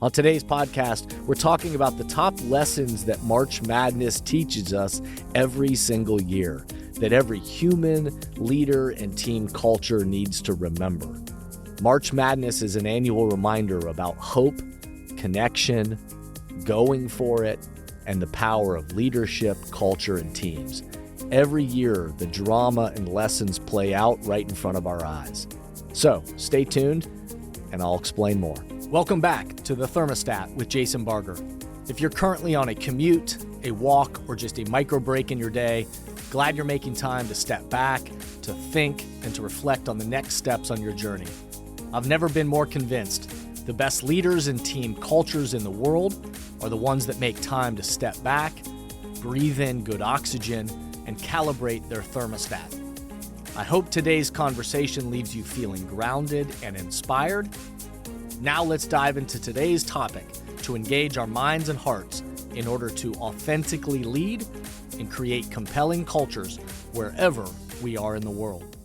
On today's podcast, we're talking about the top lessons that March Madness teaches us every single year, that every human, leader, and team culture needs to remember. March Madness is an annual reminder about hope, connection, going for it, and the power of leadership, culture, and teams. Every year, the drama and lessons play out right in front of our eyes. So, stay tuned, and I'll explain more. Welcome back to the Thermostat with Jason Barger. If you're currently on a commute, a walk, or just a micro break in your day, glad you're making time to step back, to think, and to reflect on the next steps on your journey. I've never been more convinced the best leaders and team cultures in the world are the ones that make time to step back, breathe in good oxygen, and calibrate their thermostat. I hope today's conversation leaves you feeling grounded and inspired. Now let's dive into today's topic to engage our minds and hearts in order to authentically lead and create compelling cultures wherever we are in the world.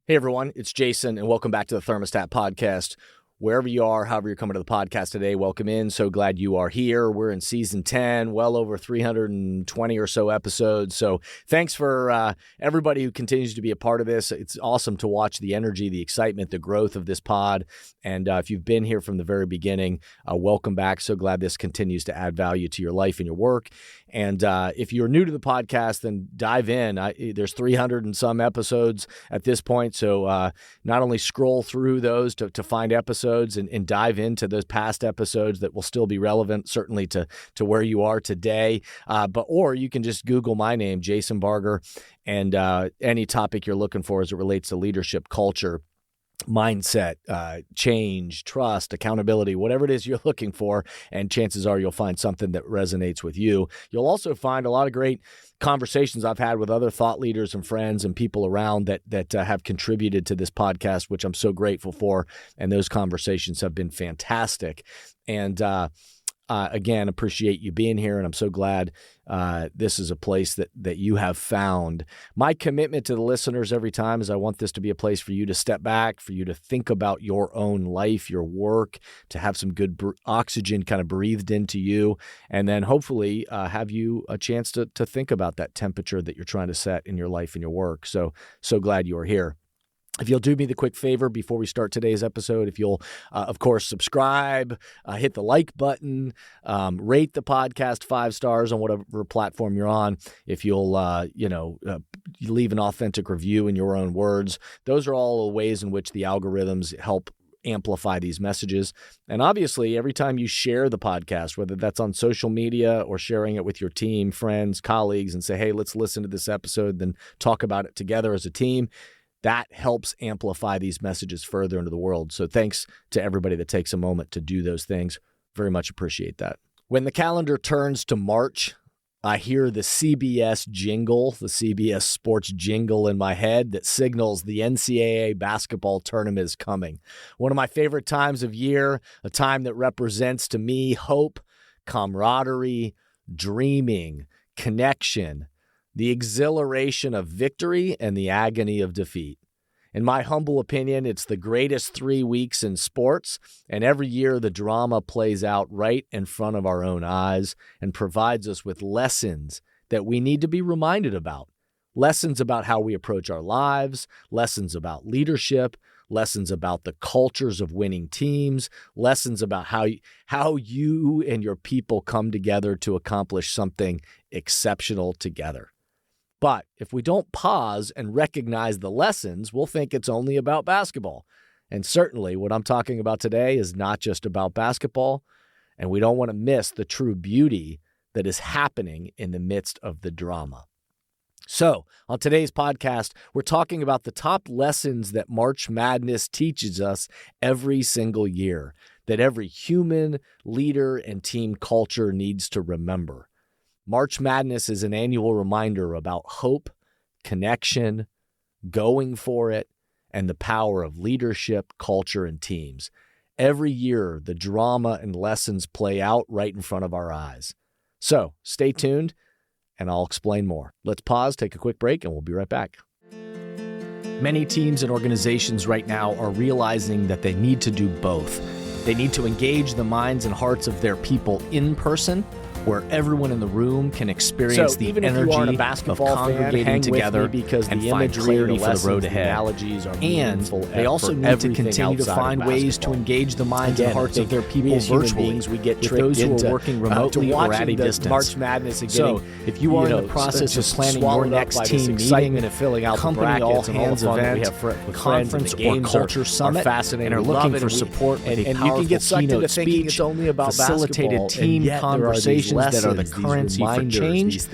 Hey everyone, it's Jason and welcome back to the Thermostat podcast. Wherever you are, however you're coming to the podcast today, welcome in. So glad you are here. We're in season 10, well over 320 or so episodes. So thanks for everybody who continues to be a part of this. It's awesome to watch the energy, the excitement, the growth of this pod. And if you've been here from the very beginning, welcome back. So glad this continues to add value to your life and your work. And if you're new to the podcast, then dive in. There's 300 and some episodes at this point. So not only scroll through those to find episodes and dive into those past episodes that will still be relevant, certainly to where you are today. Or you can just Google my name, Jason Barger, and any topic you're looking for as it relates to leadership, culture, mindset, change, trust, accountability, whatever it is you're looking for, and chances are you'll find something that resonates with you. You'll also find a lot of great conversations I've had with other thought leaders and friends and people around that have contributed to this podcast, which I'm so grateful for, and those conversations have been fantastic. And again, appreciate you being here, and I'm so glad this is a place that you have found. My commitment to the listeners every time is I want this to be a place for you to step back, for you to think about your own life, your work, to have some good oxygen kind of breathed into you, and then hopefully have you a chance to think about that temperature that you're trying to set in your life and your work. So glad you are here. If you'll do me the quick favor before we start today's episode, if you'll, of course, subscribe, hit the like button, rate the podcast 5 stars on whatever platform you're on. If you'll, leave an authentic review in your own words. Those are all ways in which the algorithms help amplify these messages. And obviously, every time you share the podcast, whether that's on social media or sharing it with your team, friends, colleagues, and say, hey, let's listen to this episode, then talk about it together as a team, that helps amplify these messages further into the world. So thanks to everybody that takes a moment to do those things. Very much appreciate that. When the calendar turns to March, I hear the CBS Jingle, the CBS Sports Jingle in my head that signals the NCAA basketball tournament is coming. One of my favorite times of year, a time that represents to me hope, camaraderie, dreaming, connection, the exhilaration of victory and the agony of defeat. In my humble opinion, it's the greatest 3 weeks in sports, and every year the drama plays out right in front of our own eyes and provides us with lessons that we need to be reminded about. Lessons about how we approach our lives, lessons about leadership, lessons about the cultures of winning teams, lessons about how you and your people come together to accomplish something exceptional together. But if we don't pause and recognize the lessons, we'll think it's only about basketball. And certainly what I'm talking about today is not just about basketball, and we don't want to miss the true beauty that is happening in the midst of the drama. So, on today's podcast, we're talking about the top lessons that March Madness teaches us every single year, that every human, leader, and team culture needs to remember. March Madness is an annual reminder about hope, connection, going for it, and the power of leadership, culture, and teams. Every year, the drama and lessons play out right in front of our eyes. So, stay tuned, and I'll explain more. Let's pause, take a quick break, and we'll be right back. Many teams and organizations right now are realizing that they need to do both. They need to engage the minds and hearts of their people in person, where everyone in the room can experience the energy of congregating together because and find clarity for the road ahead. And they also need to continue to find ways to engage the minds and hearts of their people virtually, with those who are working remotely or at a distance. March Madness and so if you are in the process of planning your next team meeting, and filling out company all-hands event, conference or culture summit, and are looking for support with a powerful keynote speech, facilitated team conversations that are the currency for change,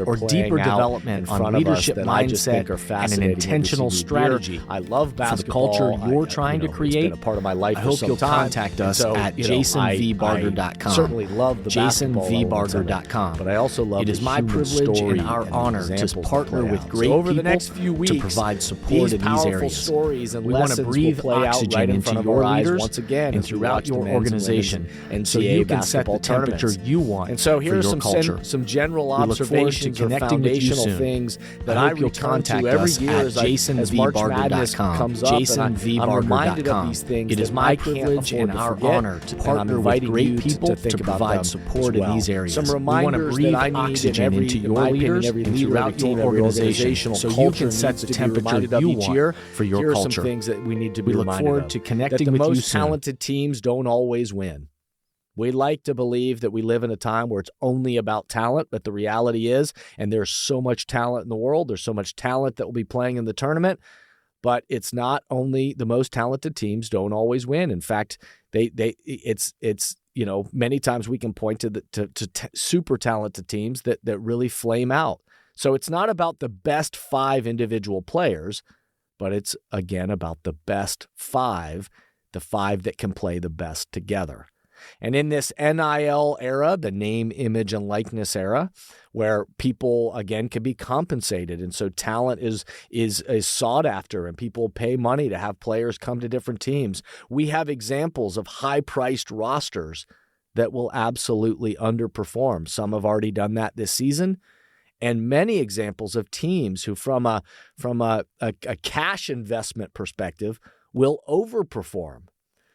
or deeper development on leadership mindset and an intentional strategy I love basketball. for the culture you're trying to create. It's been a part of my life. I hope you'll contact us at jasonvbarger.com. I certainly love the jasonvbarger.com. but I also love it is the my human privilege story and our honor to examples partner that with play out. great So over people the next few weeks, to provide support these in these powerful areas. stories and We want to lessons breathe will play out oxygen right in into front of your our eyes leaders once again and as we throughout watch the your men's and organization, women's so you NCAA can set the basketball temperature tournaments. you want. And so here for are your culture. some general We look forward to observations or connecting with you foundational soon. things that I I hope you'll return contact to every us year at as March Madness jasonvbarger.com. comes up. And I'm reminded of these things It is that my I can't privilege afford and to our forget, honor to and I'm partner with inviting great you people to think to about provide them support as well. in these areas. Some We want to reminders breathe that I need oxygen in every, into in your my opinion, leaders every and leader, throughout every team, your every organization, so you culture can set needs the to be temperature reminded of you each want year for your Here are culture. some things that we need to be We look reminded forward of. to That connecting the with you most soon. talented teams don't always win. We like to believe that we live in a time where it's only about talent, but the reality is, and there's so much talent in the world, there's so much talent that will be playing in the tournament, but it's not only the most talented teams don't always win. In fact, it's many times we can point to super talented teams that really flame out. So it's not about the best 5 individual players, but it's again about the best 5, the 5 that can play the best together. And in this NIL era, the name, image, and likeness era, where people, again, can be compensated. And so talent is sought after, and people pay money to have players come to different teams. We have examples of high-priced rosters that will absolutely underperform. Some have already done that this season, and many examples of teams who, from a cash investment perspective, will overperform.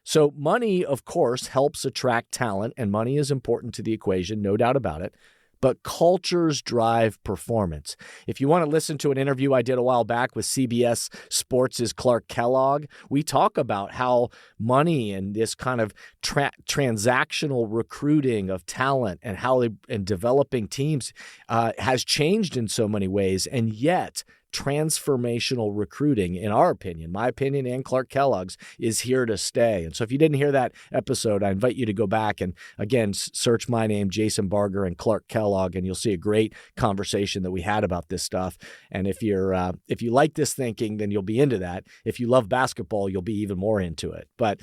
So money, of course, helps attract talent, and money is important to the equation, no doubt about it. But cultures drive performance. If you want to listen to an interview I did a while back with CBS Sports' Clark Kellogg, we talk about how money and this kind of transactional recruiting of talent and how and developing teams has changed in so many ways, and yet transformational recruiting, in our opinion, my opinion and Clark Kellogg's, is here to stay. And so if you didn't hear that episode, I invite you to go back and, again, search my name, Jason Barger, and Clark Kellogg, and you'll see a great conversation that we had about this stuff. And if you like this thinking, then you'll be into that. If you love basketball, you'll be even more into it. But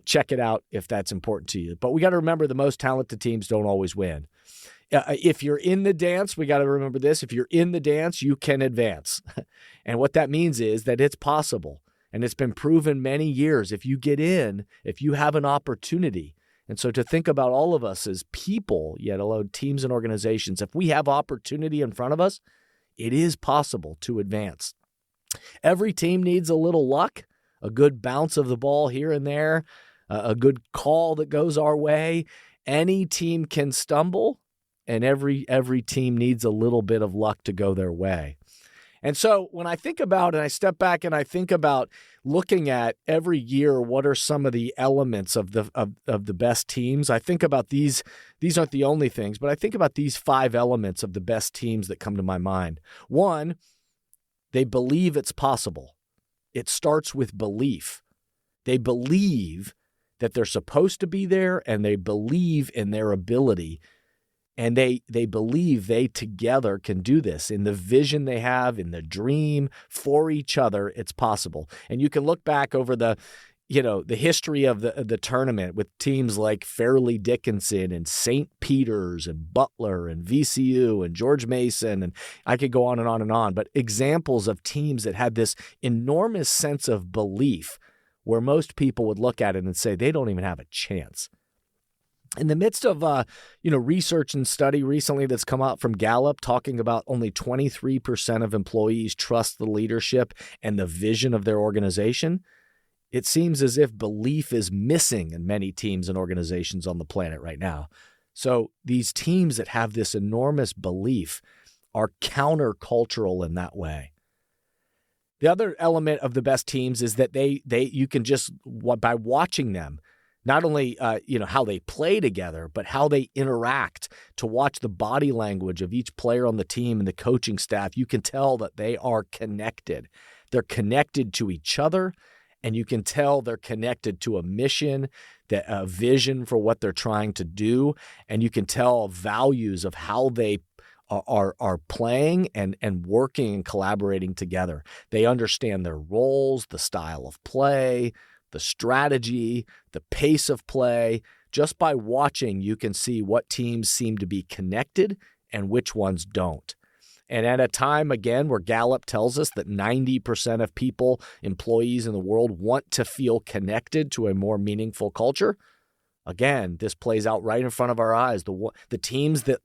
check it out if that's important to you. But we got to remember the most talented teams don't always win. If you're in the dance, we got to remember this. If you're in the dance, you can advance. And what that means is that it's possible. And it's been proven many years. If you get in, if you have an opportunity. And so to think about all of us as people, yet alone teams and organizations, if we have opportunity in front of us, it is possible to advance. Every team needs a little luck, a good bounce of the ball here and there, a good call that goes our way. Any team can stumble. And every team needs a little bit of luck to go their way. And so when I think about and I step back and I think about looking at every year, what are some of the elements of the best teams? I think about these aren't the only things, but I think about these 5 elements of the best teams that come to my mind. 1, they believe it's possible. It starts with belief. They believe that they're supposed to be there, and they believe in their ability. And they believe they together can do this in the vision they have, in the dream for each other. It's possible. And you can look back over the history of the tournament with teams like Fairleigh Dickinson and St. Peter's and Butler and VCU and George Mason. And I could go on and on and on. But examples of teams that had this enormous sense of belief where most people would look at it and say they don't even have a chance. In the midst of research and study recently that's come out from Gallup talking about only 23% of employees trust the leadership and the vision of their organization, It seems as if belief is missing in many teams and organizations on the planet right now. So these teams that have this enormous belief are countercultural in that way. The other element of the best teams is that you can just, by watching them, not only how they play together, but how they interact, to watch the body language of each player on the team and the coaching staff, you can tell that they are connected. They're connected to each other, and you can tell they're connected to a mission, a vision for what they're trying to do, and you can tell values of how they are playing and working and collaborating together. They understand their roles, the style of play, the strategy, the pace of play. Just by watching, you can see what teams seem to be connected and which ones don't. And at a time, again, where Gallup tells us that 90% of people, employees in the world, want to feel connected to a more meaningful culture, again, this plays out right in front of our eyes. The teams that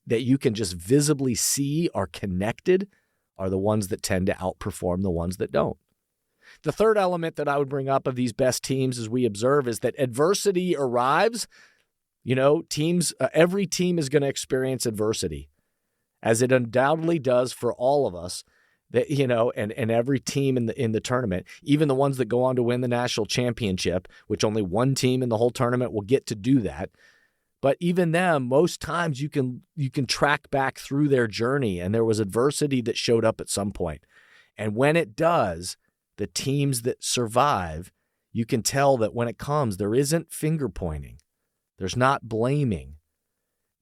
you can just visibly see are connected are the ones that tend to outperform the ones that don't. The third element that I would bring up of these best teams, as we observe, is that adversity arrives. Every team is going to experience adversity, as it undoubtedly does for all of us. And every team in the tournament, even the ones that go on to win the national championship, which only one team in the whole tournament will get to do that. But even them, most times you can track back through their journey, and there was adversity that showed up at some point. And when it does, the teams that survive, you can tell that when it comes, there isn't finger pointing. There's not blaming.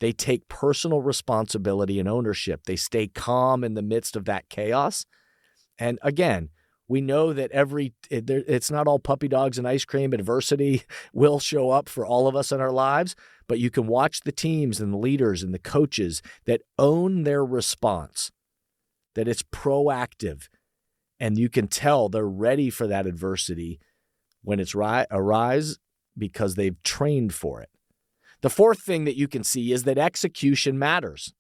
They take personal responsibility and ownership. They stay calm in the midst of that chaos. And again, we know that it's not all puppy dogs and ice cream. Adversity will show up for all of us in our lives, but you can watch the teams and the leaders and the coaches that own their response, that it's proactive, and you can tell they're ready for that adversity when it's arise because they've trained for it. The fourth thing that you can see is that execution matters.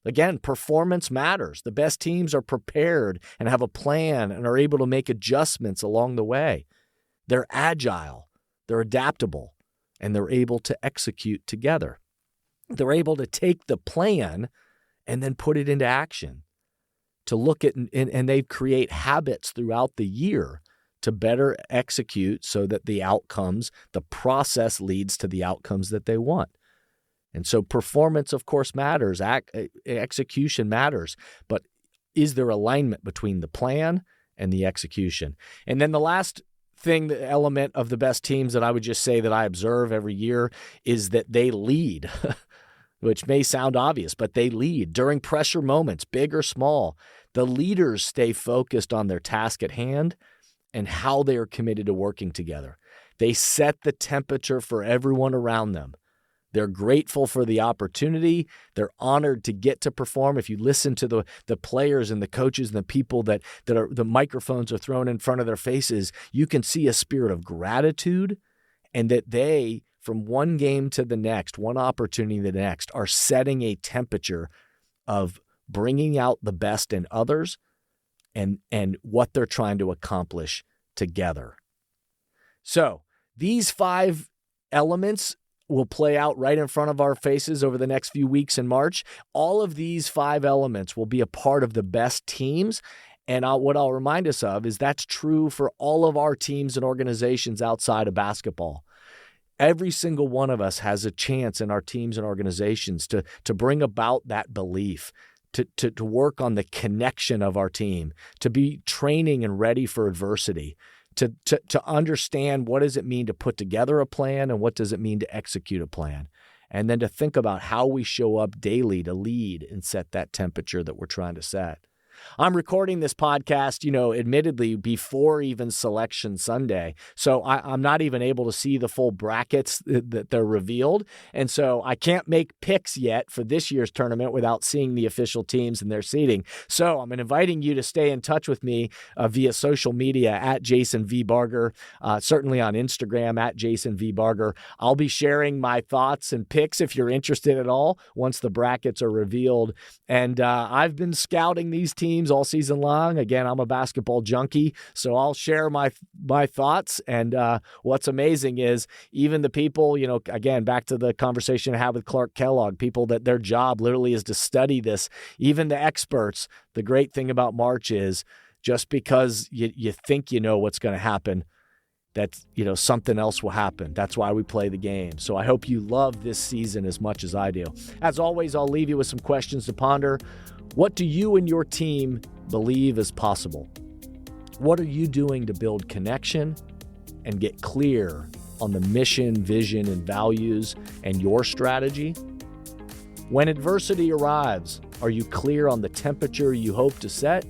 Again, performance matters. The best teams are prepared and have a plan and are able to make adjustments along the way. They're agile, they're adaptable, and they're able to execute together. They're able to take the plan and then put it into action, to look at, and they create habits throughout the year to better execute so that the process leads to the outcomes that they want. And so performance, of course, matters. Execution matters. But is there alignment between the plan and the execution? And then the last the element of the best teams that I would just say that I observe every year is that they lead, which may sound obvious, but they lead. During pressure moments, big or small, the leaders stay focused on their task at hand and how they are committed to working together. They set the temperature for everyone around them. They're grateful for the opportunity. They're honored to get to perform. If you listen to the players and the coaches and the people that are the microphones are thrown in front of their faces, you can see a spirit of gratitude, and that they, from one game to the next, one opportunity to the next, are setting a temperature of bringing out the best in others and what they're trying to accomplish together. So these 5 elements will play out right in front of our faces over the next few weeks in March. All of these 5 elements will be a part of the best teams. And what I'll remind us of is that's true for all of our teams and organizations outside of basketball. Every single one of us has a chance in our teams and organizations to bring about that belief, to work on the connection of our team, to be training and ready for adversity, to understand what does it mean to put together a plan and what does it mean to execute a plan, and then to think about how we show up daily to lead and set that temperature that we're trying to set. I'm recording this podcast, admittedly before even Selection Sunday. So I'm not even able to see the full brackets that they're revealed. And so I can't make picks yet for this year's tournament without seeing the official teams and their seeding. So I'm inviting you to stay in touch with me via social media at Jason V Barger, certainly on Instagram at Jason V Barger. I'll be sharing my thoughts and picks if you're interested at all once the brackets are revealed. And I've been scouting these teams teams all season long. Again, I'm a basketball junkie, so I'll share my thoughts. And what's amazing is even the people, again, back to the conversation I had with Clark Kellogg, people that their job literally is to study this, even the experts. The great thing about March is just because you think you know what's going to happen, that something else will happen. That's why we play the game. So I hope you love this season as much as I do. As always, I'll leave you with some questions to ponder. What do you and your team believe is possible? What are you doing to build connection and get clear on the mission, vision, and values and your strategy? When adversity arrives, are you clear on the temperature you hope to set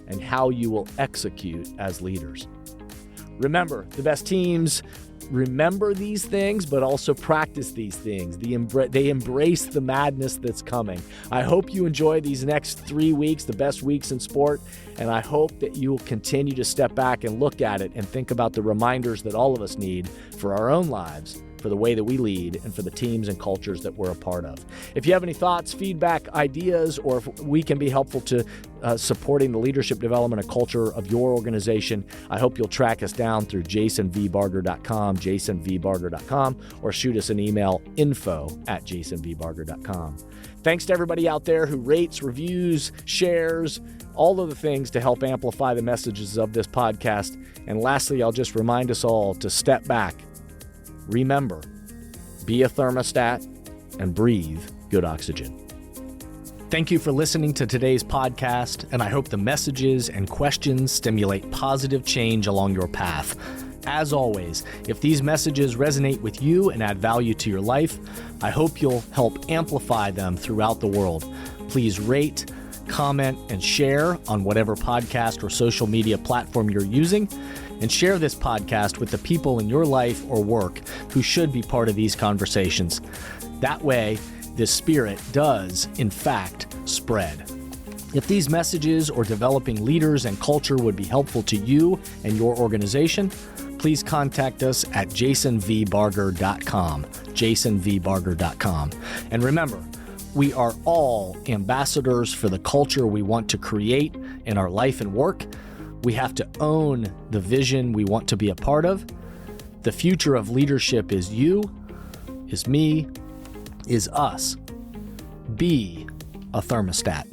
and how you will execute as leaders? Remember, the best teams remember these things, but also practice these things. They embrace the madness that's coming. I hope you enjoy these next 3 weeks, the best weeks in sport, and I hope that you will continue to step back and look at it and think about the reminders that all of us need for our own lives, for the way that we lead, and for the teams and cultures that we're a part of. If you have any thoughts, feedback, ideas, or if we can be helpful to supporting the leadership development and culture of your organization, I hope you'll track us down through jasonvbarger.com, or shoot us an email, info@jasonvbarger.com. Thanks to everybody out there who rates, reviews, shares, all of the things to help amplify the messages of this podcast. And lastly, I'll just remind us all to step back. Remember, be a thermostat and breathe good oxygen. Thank you for listening to today's podcast, and I hope the messages and questions stimulate positive change along your path. As always, if these messages resonate with you and add value to your life, I hope you'll help amplify them throughout the world. Please rate, comment, and share on whatever podcast or social media platform you're using, and share this podcast with the people in your life or work who should be part of these conversations. That way, this spirit does, in fact, spread. If these messages or developing leaders and culture would be helpful to you and your organization, please contact us at jasonvbarger.com, jasonvbarger.com. And remember, we are all ambassadors for the culture we want to create in our life and work. We have to own the vision we want to be a part of. The future of leadership is you, is me, is us. Be a thermostat.